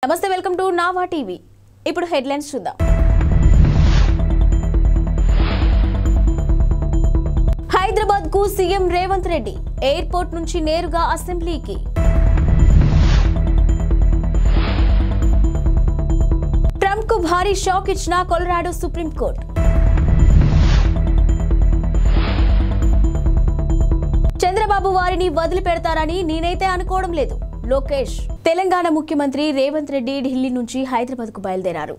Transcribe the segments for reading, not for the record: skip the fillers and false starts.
నమస్తే welcome to నావా TV ఇప్పుడు హెడ్లైన్స్ చూద్దాం హైదరాబాద్ కు సీఎం రేవంత్ రెడ్డి ఎయిర్పోర్ట్ నుంచి నేరుగా అసెంబ్లీకి ట్రంప్ కు భారీ షాక్ ఇచ్చిన కొలరాడో సుప్రీం కోర్టు చంద్రబాబు వారిని వదిలిపెడతారని నేనైతే అనుకోవడం లేదు లోకేష్ తెలంగాణ ముఖ్యమంత్రి రేవంత్ రెడ్డి ఢిల్లీ నుంచి హైదరాబాద్ కు బయలుదేరారు.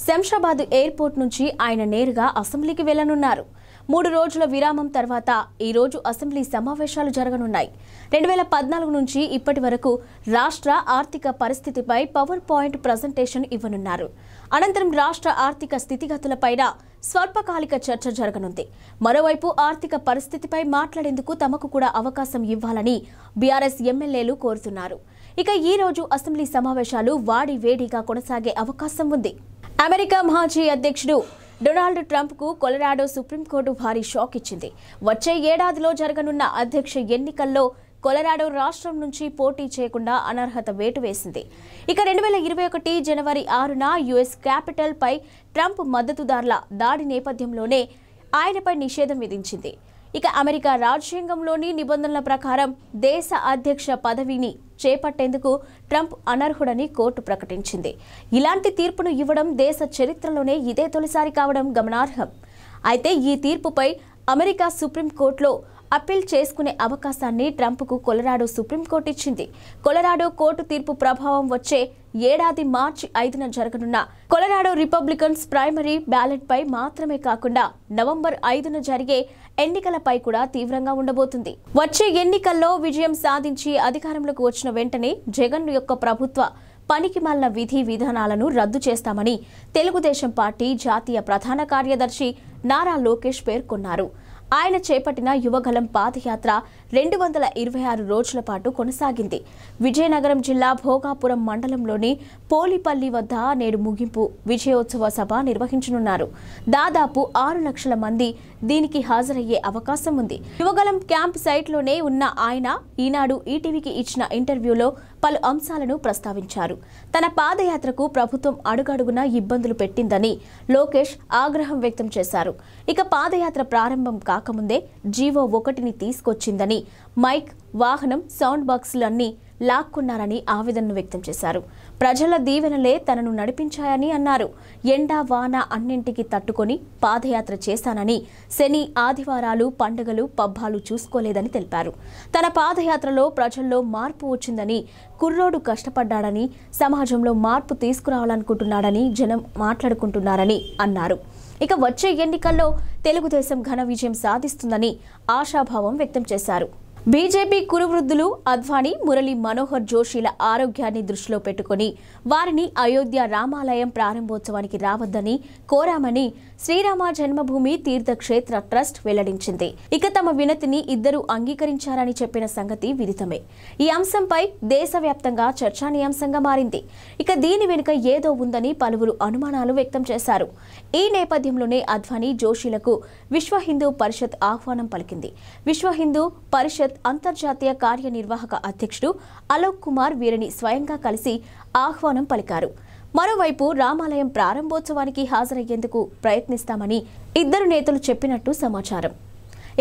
శంషాబాద్ ఎయిర్పోర్ట్ నుంచి ఆయన నేరుగా అసెంబ్లీకి వెళ్లనున్నారు. 3 రోజుల విరామం తర్వాత ఈ రోజు అసెంబ్లీ సమావేశాలు జరగనున్నాయి. 2014 నుంచి ఇప్పటి వరకు రాష్ట్ర ఆర్థిక పరిస్థితిపై పవర్ పాయింట్ ప్రజెంటేషన్ ఇవ్వనున్నారు. అనంతరం రాష్ట్ర ఆర్థిక స్థితిగతులపైన స్వల్పకాలిక చర్చ జరగనుంది. మరోవైపు ఆర్థిక పరిస్థితిపై మాట్లాడేందుకు తమకు కూడా అవకాశం ఇవ్వాలని బీఆర్ఎస్ ఎమ్మెల్యేలు కోరుతున్నారు. ఇక ఈ రోజు అసెంబ్లీ సమావేశాలు వాడివేడిగా కొనసాగే అవకాశం ఉంది. అమెరికా మాజీ అధ్యక్షుడు డొనాల్డ్ ట్రంప్ కు కొలరాడో సుప్రీంకోర్టు భారీ షాక్ ఇచ్చింది. వచ్చే ఏడాదిలో జరగనున్న అధ్యక్ష ఎన్నికల్లో కొలరాడో రాష్ట్రం నుంచి పోటీ చేయకుండా అనర్హత వేటు వేసింది. ఇక 2021 జనవరి 6న యుఎస్ క్యాపిటల్ పై ట్రంప్ మద్దతుదారుల దాడి నేపథ్యంలోనే ఆయనపై నిషేధం విధించింది. ఇక అమెరికా రాజ్యాంగంలోని నిబంధనల ప్రకారం దేశ అధ్యక్ష పదవిని చేపట్టేందుకు ట్రంప్ అనర్హుడని కోర్టు ప్రకటించింది. ఇలాంటి తీర్పును ఇవ్వడం దేశ చరిత్రలోనే ఇదే తొలిసారి కావడం గమనార్హం. అయితే ఈ తీర్పుపై అమెరికా సుప్రీంకోర్టులో అప్పీల్ చేసుకునే అవకాశాన్ని ట్రంప్కు కొలరాడో సుప్రీంకోర్టు ఇచ్చింది. కొలరాడో కోర్టు తీర్పు ప్రభావం వచ్చే ఏడాది మార్చి 5న జరగనున్న కొలరాడో రిపబ్లికన్స్ ప్రైమరీ బ్యాలెట్ పై మాత్రమే కాకుండా నవంబర్ 5న జరిగే ఎన్నికలపై కూడా తీవ్రంగా ఉండబోతుంది. వచ్చే ఎన్నికల్లో విజయం సాధించి అధికారంలోకి వచ్చిన వెంటనే జగన్ యొక్క ప్రభుత్వ పనికిమాలిన విధి విధానాలను రద్దు చేస్తామని తెలుగుదేశం పార్టీ జాతీయ ప్రధాన కార్యదర్శి నారా లోకేష్ పేర్కొన్నారు. ఆయన చేపట్టిన యువగలం పాదయాత్ర 226 రోజుల పాటు కొనసాగింది. విజయనగరం జిల్లా భోగాపురం మండలంలోని పోలిపల్లి వద్ద నేడు ముగింపు విజయోత్సవ సభ నిర్వహించనున్నారు. దాదాపు 6 లక్షల మంది దీనికి హాజరయ్యే అవకాశం ఉంది. యువగలం క్యాంప్ సైట్లోనే ఉన్న ఆయన ఈనాడు ఈటీవీకి ఇచ్చిన ఇంటర్వ్యూలో పలు అంశాలను ప్రస్తావించారు. తన పాదయాత్రకు ప్రభుత్వం అడుగడుగునా ఇబ్బందులు పెట్టిందని లోకేష్ ఆగ్రహం వ్యక్తం చేశారు. ఇక పాదయాత్ర ప్రారంభం కాకముందే జీవో 1ని తీసుకొచ్చిందని, మైక్, వాహనం, సౌండ్ బాక్సులన్నీ లాక్కున్నారని ఆవేదనను వ్యక్తం చేశారు. ప్రజల దీవెనలే తనను నడిపించాయని అన్నారు. ఎండా వాన అన్నింటికి తట్టుకొని పాదయాత్ర చేశానని, శని, ఆదివారాలు, పండుగలు, పబ్బాలు చూసుకోలేదని తెలిపారు. తన పాదయాత్రలో ప్రజల్లో మార్పు వచ్చిందని, కుర్రోడు కష్టపడ్డాడని, సమాజంలో మార్పు తీసుకురావాలనుకుంటున్నాడని జనం మాట్లాడుకుంటున్నారని అన్నారు. ఇక వచ్చే ఎన్నికల్లో తెలుగుదేశం ఘన విజయం సాధిస్తుందని ఆశాభావం వ్యక్తం చేశారు. బీజేపీ కురువృద్ధులు అద్వానీ, మురళీ మనోహర్ జోషిల ఆరోగ్యాన్ని దృష్టిలో పెట్టుకుని వారిని అయోధ్య రామాలయం ప్రారంభోత్సవానికి రావద్దని కోరామని శ్రీరామ జన్మభూమి తీర్థక్షేత్ర ట్రస్ట్ వెల్లడించింది. ఇక తమ వినతిని ఇద్దరు అంగీకరించారని చెప్పిన సంగతి విదితమే. ఈ అంశంపై దేశవ్యాప్తంగా చర్చానీయాంశంగా మారింది. ఇక దీని వెనుక ఏదో ఉందని పలువురు అనుమానాలు వ్యక్తం చేశారు. ఈ నేపథ్యంలోనే అద్వానీ, జోషిలకు విశ్వ హిందూ పరిషత్ ఆహ్వానం పలికింది. విశ్వ హిందూ పరిషత్ అంతర్జాతీయ కార్యనిర్వాహక అధ్యక్షుడు అలోక్ కుమార్ వీరిని స్వయంగా కలిసి ఆహ్వానం పలికారు. మరోవైపు రామాలయం ప్రారంభోత్సవానికి హాజరయ్యేందుకు ప్రయత్నిస్తామని ఇద్దరు నేతలు చెప్పినట్టు సమాచారం.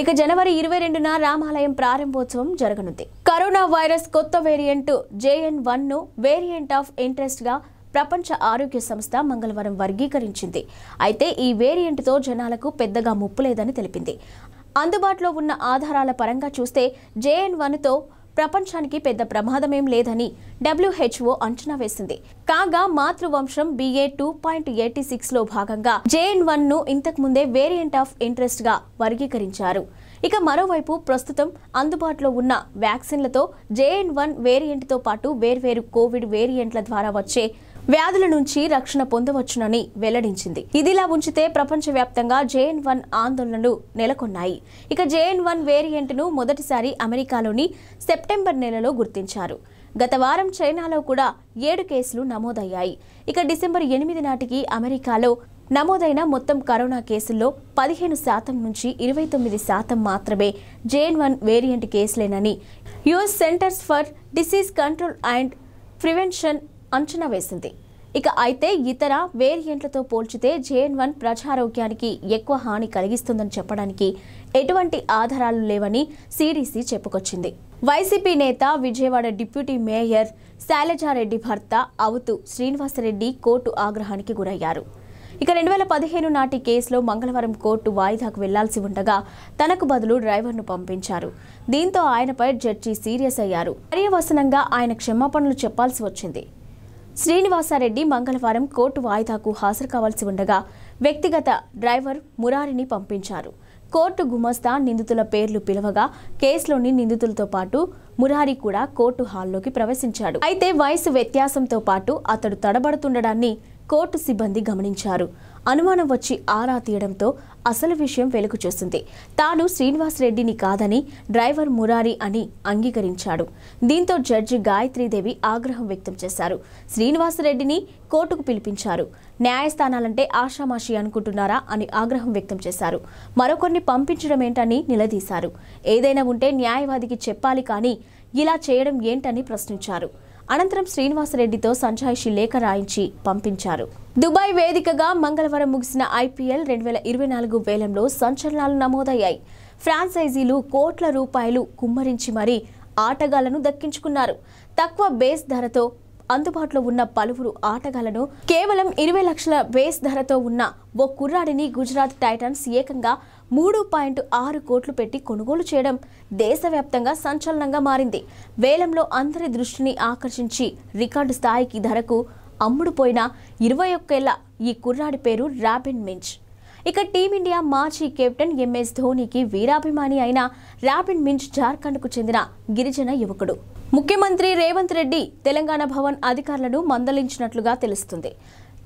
ఇక జనవరి 22న రామాలయం ప్రారంభోత్సవం జరగనుంది. కరోనా వైరస్ కొత్త వేరియంట్ JN.1ను వేరియంట్ ఆఫ్ ఇంట్రెస్ట్ గా ప్రపంచ ఆరోగ్య సంస్థ మంగళవారం వర్గీకరించింది. అయితే ఈ వేరియంట్తో జనాలకు పెద్దగా ముప్పు లేదని తెలిపింది. అందుబాటులో ఉన్న ఆధారాల పరంగా చూస్తే JN.1తో ప్రపంచానికి పెద్ద ప్రమాదమేం లేదని WHO అంచనా వేసింది. కాగా మాతృవంశం BA 2.86లో భాగంగా JN.1ను ఇంతకుముందే వేరియంట్ ఆఫ్ ఇంట్రెస్ట్ గా వర్గీకరించారు. ఇక మరోవైపు ప్రస్తుతం అందుబాటులో ఉన్న వ్యాక్సిన్లతో JN.1 వేరియంట్తో పాటు వేర్వేరు కోవిడ్ వేరియంట్ల ద్వారా వచ్చే వ్యాధుల నుంచి రక్షణ పొందవచ్చునని వెల్లడించింది. ఇదిలా ఉంచితే ప్రపంచవ్యాప్తంగా JN.1 ఆందోళనలు నెలకొన్నాయి. ఇక JN.1 వేరియంట్ను మొదటిసారి అమెరికాలోని సెప్టెంబర్ నెలలో గుర్తించారు. గత వారం చైనాలో కూడా 7 కేసులు నమోదయ్యాయి. ఇక డిసెంబర్ 8 నాటికి అమెరికాలో నమోదైన మొత్తం కరోనా కేసుల్లో 15% నుంచి 29% మాత్రమే JN.1 వేరియంట్ కేసులేనని US centres for disease control and prevention అంచనా వేసింది. అయితే ఇతర వేరియంట్లతో పోల్చితే JN.1 ప్రజారోగ్యానికి ఎక్కువ హాని కలిగిస్తుందని చెప్పడానికి ఎటువంటి ఆధారాలు లేవని CDC చెప్పుకొచ్చింది. వైసీపీ నేత, విజయవాడ డిప్యూటీ మేయర్ శైలజారెడ్డి భర్త అవుతూ శ్రీనివాసరెడ్డి కోర్టు ఆగ్రహానికి గురయ్యారు. 2015 నాటి కేసులో మంగళవారం కోర్టు వాయిదాకు వెళ్లాల్సి ఉండగా తనకు బదులు డ్రైవర్ను పంపించారు. దీంతో ఆయనపై జడ్జి సీరియస్ అయ్యారు. పర్యవసనంగా ఆయన క్షమాపణలు చెప్పాల్సి వచ్చింది. శ్రీనివాసరెడ్డి మంగళవారం కోర్టు వాయిదాకు హాజరు కావాల్సి ఉండగా వ్యక్తిగత డ్రైవర్ మురారిని పంపించారు. కోర్టు గుమస్తా నిందితుల పేర్లు పిలవగా కేసులోని నిందితులతో పాటు మురారి కూడా కోర్టు హాల్లోకి ప్రవేశించాడు. అయితే వయసు వ్యత్యాసంతో పాటు అతడు తడబడుతుండడాన్ని కోర్టు సిబ్బంది గమనించారు. అనుమానం వచ్చి ఆరా తీయడంతో అసలు విషయం వెలుగు చూసింది. తాను శ్రీనివాసరెడ్డిని కాదని డ్రైవర్ మురారి అని అంగీకరించాడు. దీంతో జడ్జి గాయత్రీదేవి ఆగ్రహం వ్యక్తం చేశారు. శ్రీనివాసరెడ్డిని కోర్టుకు పిలిపించారు. న్యాయస్థానాలంటే ఆషామాషి అనుకుంటున్నారా అని ఆగ్రహం వ్యక్తం చేశారు. మరొకరిని పంపించడం ఏంటని నిలదీశారు. ఏదైనా ఉంటే న్యాయవాదికి చెప్పాలి కానీ ఇలా చేయడం ఏంటని ప్రశ్నించారు. అనంతరం శ్రీనివాసరెడ్డితో సంజాయిషి లేఖ రాయించి పంపించారు. దుబాయ్ వేదికగా మంగళవారం ముగిసిన IPL 2024 వేలంలో సంచలనాలు నమోదయ్యాయి. ఫ్రాంచైజీలు కోట్ల రూపాయలు కుమ్మరించి మరీ ఆటగాళ్లను దక్కించుకున్నారు. తక్కువ బేస్ ధరతో అందుబాటులో ఉన్న పలువురు ఆటగాళ్లను కేవలం 20 లక్షల బేస్ ధరతో ఉన్న ఓ కుర్రాడిని గుజరాత్ టైటన్స్ ఏకంగా 3.6 కోట్లు పెట్టి కొనుగోలు చేయడం దేశవ్యాప్తంగా సంచలనంగా మారింది. వేలంలో అందరి దృష్టిని ఆకర్షించి రికార్డు స్థాయికి ధరకు అమ్ముడుపోయిన 21 ఏళ్ల ఈ కుర్రాడి పేరు రాబిన్ మించ్. టీమిండియా మాజీ కెప్టెన్ MS ధోనికి వీరాభిమాని అయిన రాబిన్ మించ్ జార్ఖండ్కు చెందిన గిరిజన యువకుడు. ముఖ్యమంత్రి రేవంత్ రెడ్డి తెలంగాణ భవన్ అధికారులను మందలించినట్లుగా తెలుస్తుంది.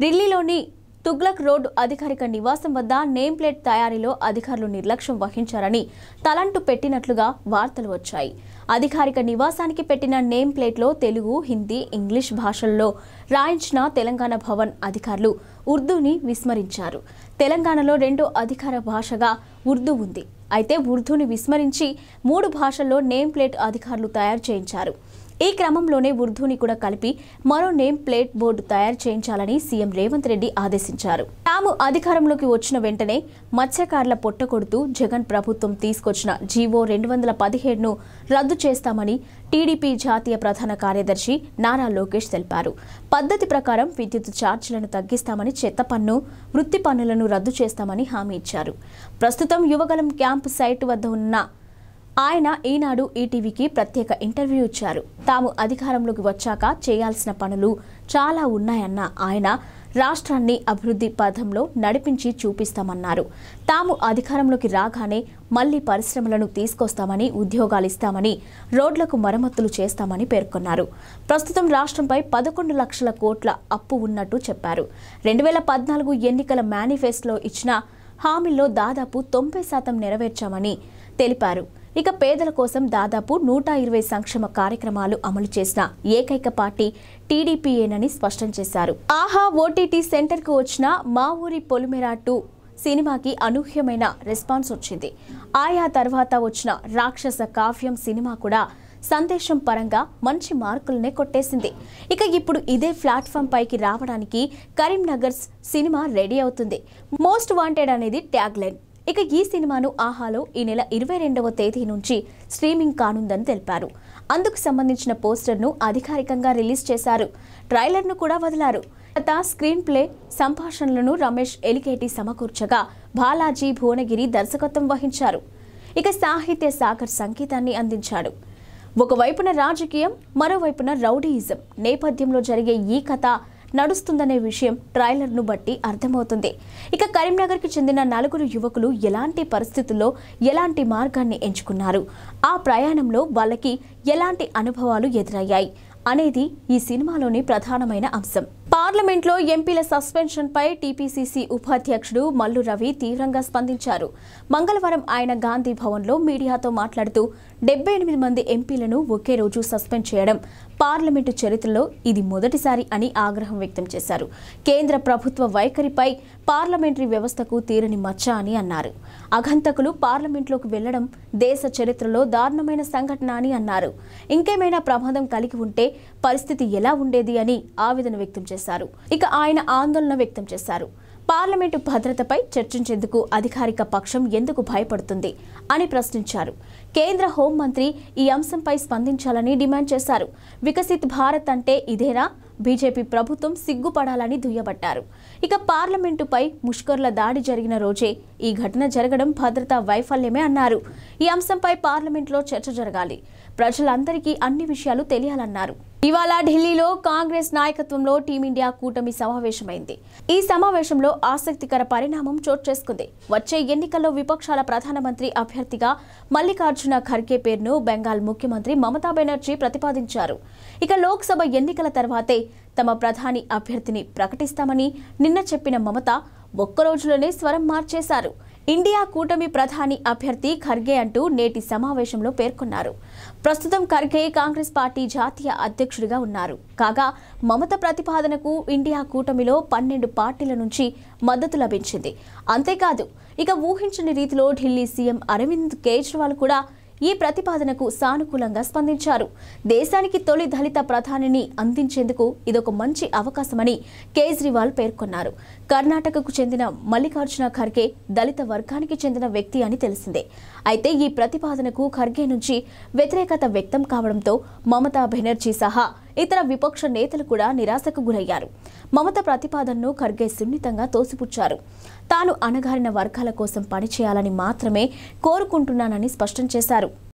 ఢిల్లీలోని తుగ్లక్ రోడ్ అధికారిక నివాసం వద్ద నేమ్ ప్లేట్ తయారీలో అధికారులు నిర్లక్ష్యం వహించారని తలంటు పెట్టినట్లుగా వార్తలు వచ్చాయి. అధికారిక నివాసానికి పెట్టిన నేమ్ ప్లేట్లో తెలుగు, హిందీ, ఇంగ్లీష్ భాషల్లో రాయించిన తెలంగాణ భవన్ అధికారులు ఉర్దూని విస్మరించారు. తెలంగాణలో రెండో అధికార భాషగా ఉర్దూ ఉంది. అయితే ఉర్దూని విస్మరించి 3 భాషల్లో నేమ్ ప్లేట్ అధికారులు తయారు చేయించారు. ఈ క్రమంలోనే ఉర్దూని కూడా కలిపి మరో నేమ్ ప్లేట్ బోర్డు తయారు చేయించాలని సీఎం రేవంత్ రెడ్డి ఆదేశించారు. తాము అధికారంలోకి వచ్చిన వెంటనే మత్స్యకారుల పొట్టకొడుతూ జగన్ ప్రభుత్వం తీసుకొచ్చిన జీవో 217ను రద్దు చేస్తామని టీడీపీ జాతీయ ప్రధాన కార్యదర్శి నారా లోకేష్ తెలిపారు. పద్ధతి ప్రకారం విద్యుత్ ఛార్జీలను తగ్గిస్తామని, చెత్త పన్ను, వృత్తి పన్నులను రద్దు చేస్తామని హామీ ఇచ్చారు. ప్రస్తుతం యువగలం క్యాంపు సైట్ వద్ద ఉన్న ఆయన ఈనాడు ఈటీవీకి ప్రత్యేక ఇంటర్వ్యూ ఇచ్చారు. తాము అధికారంలోకి వచ్చాక చేయాల్సిన పనులు చాలా ఉన్నాయన్న ఆయన రాష్ట్రాన్ని అభివృద్ధి పథంలో నడిపించి చూపిస్తామన్నారు. తాము అధికారంలోకి రాగానే మళ్లీ పరిశ్రమలను తీసుకొస్తామని, ఉద్యోగాలు ఇస్తామని, రోడ్లకు మరమ్మతులు చేస్తామని పేర్కొన్నారు. ప్రస్తుతం రాష్ట్రంపై 11 లక్షల కోట్ల అప్పు ఉన్నట్టు చెప్పారు. 2014 ఎన్నికల మేనిఫెస్టోలో ఇచ్చిన హామీల్లో దాదాపు 90% నెరవేర్చామని తెలిపారు. పేదల కోసం దాదాపు 120 సంక్షేమ కార్యక్రమాలు అమలు చేసిన ఏకైక పార్టీ టీడీపీయేనని స్పష్టం చేశారు. ఆహా ఓటీటీ సెంటర్కు వచ్చిన మా ఊరి పొలిమేర 2 సినిమాకి అనూహ్యమైన రెస్పాన్స్ వచ్చింది. ఆయా తర్వాత వచ్చిన రాక్షస కావ్యం సినిమా కూడా సందేశం పరంగా మంచి మార్కులనే కొట్టేసింది. ఇప్పుడు ఇదే ప్లాట్ఫామ్ పైకి రావడానికి కరీంనగర్ సినిమా రెడీ అవుతుంది. మోస్ట్ వాంటెడ్ అనేది ట్యాగ్ లైన్. ఈ సినిమాను ఆహాలో ఈ నెల 22వ తేదీ నుంచి స్ట్రీమింగ్ కానుందని తెలిపారు. అందుకు సంబంధించిన పోస్టర్ను అధికారికంగా రిలీజ్ చేశారు. ట్రైలర్ను కూడా వదిలారు. స్క్రీన్ ప్లే, సంభాషణలను రమేష్ ఎలికేటి సమకూర్చగా బాలాజీ భువనగిరి దర్శకత్వం వహించారు. సాహిత్య సాగర్ సంగీతాన్ని అందించాడు. ఒకవైపున రాజకీయం, మరోవైపున రౌడీయిజం నేపథ్యంలో జరిగే ఈ కథ నడుస్తుందనే విషయం ట్రైలర్ను బట్టి అర్థమవుతుంది. కరీంనగర్కి చెందిన 4 యువకులు ఎలాంటి పరిస్థితుల్లో ఎలాంటి మార్గాన్ని ఎంచుకున్నారు, ఆ ప్రయాణంలో వాళ్ళకి ఎలాంటి అనుభవాలు ఎదురయ్యాయి అనేది ఈ సినిమాలోని ప్రధానమైన అంశం. పార్లమెంట్లో ఎంపీల సస్పెన్షన్ పై టీపీసీసీ ఉపాధ్యక్షుడు మల్లు రవి తీవ్రంగా స్పందించారు. మంగళవారం ఆయన గాంధీ భవన్లో మీడియాతో మాట్లాడుతూ 78 మంది ఎంపీలను ఒకే రోజు సస్పెండ్ చేయడం పార్లమెంటు చరిత్రలో ఇది మొదటిసారి అని ఆగ్రహం వ్యక్తం చేశారు. కేంద్ర ప్రభుత్వ వైఖరిపై పార్లమెంటరీ వ్యవస్థకు తీరని మచ్చ అని అన్నారు. అఘంతకులు పార్లమెంట్లోకి వెళ్లడం దేశ చరిత్రలో దారుణమైన సంఘటన అని అన్నారు. ఇంకేమైనా ప్రమాదం కలిగి ఉంటే పరిస్థితి ఎలా ఉండేది అని ఆవేదన వ్యక్తం చేశారు. ఇక ఆయన ఆందోళన వ్యక్తం చేశారు. పార్లమెంటు భద్రతపై చర్చించేందుకు అధికారిక పక్షం ఎందుకు భయపడుతుంది అని ప్రశ్నించారు. కేంద్ర హోంమంత్రి ఈ అంశంపై స్పందించాలని డిమాండ్ చేశారు. వికసిత్ భారత్ అంటే ఇదేనా? బీజేపీ ప్రభుత్వం సిగ్గుపడాలని దుయ్యబట్టారు. ఇక పార్లమెంటుపై ముష్కర్ల దాడి జరిగిన రోజే ఈ ఘటన జరగడం భద్రతా వైఫల్యమే అన్నారు. ఈ అంశంపై పార్లమెంట్లో చర్చ జరగాలి. ప్రజలందరికీ అన్ని విషయాలు తెలియాలన్నారు. ఇవాళ ఢిల్లీలో కాంగ్రెస్ నాయకత్వంలో టీమిండియా కూటమి సమావేశమైంది. ఈ సమావేశంలో ఆసక్తికర పరిణామం చోటు చేసుకుంది. వచ్చే ఎన్నికల్లో విపక్షాల ప్రధానమంత్రి అభ్యర్థిగా మల్లికార్జున ఖర్గే పేరును బెంగాల్ ముఖ్యమంత్రి మమతా బెనర్జీ ప్రతిపాదించారు. ఇక లోక్సభ ఎన్నికల తర్వాతే తమ ప్రధాని అభ్యర్థిని ప్రకటిస్తామని నిన్న చెప్పిన మమత ఒక్కరోజులోనే స్వరం మార్చేశారు. ఇండియా కూటమి ప్రధాని అభ్యర్థి ఖర్గే అంటూ నేటి సమావేశంలో పేర్కొన్నారు. ప్రస్తుతం ఖర్గే కాంగ్రెస్ పార్టీ జాతీయ అధ్యక్షుడిగా ఉన్నారు. కాగా మమత ప్రతిపాదనకు ఇండియా కూటమిలో 12 పార్టీల నుంచి మద్దతు లభించింది. అంతేకాదు ఇక ఊహించని రీతిలో ఢిల్లీ సీఎం అరవింద్ కేజ్రీవాల్ కూడా ఈ ప్రతిపాదనకు సానుకూలంగా స్పందించారు. దేశానికి తొలి దళిత ప్రధానిని అందించేందుకు ఇదొక మంచి అవకాశమని కేజ్రీవాల్ పేర్కొన్నారు. కర్ణాటకకు చెందిన మల్లికార్జున ఖర్గే దళిత వర్గానికి చెందిన వ్యక్తి అని తెలిసిందే. అయితే ఈ ప్రతిపాదనకు ఖర్గే నుంచి వ్యతిరేకత వ్యక్తం కావడంతో మమతా బెనర్జీ సహా ఇతర విపక్ష నేతలు కూడా నిరాశకు గురయ్యారు. మమత ప్రతిపాదనను ఖర్గే సున్నితంగా తోసిపుచ్చారు. తాను అణగారిన వర్గాల కోసం పనిచేయాలని మాత్రమే కోరుకుంటున్నానని స్పష్టం చేశారు.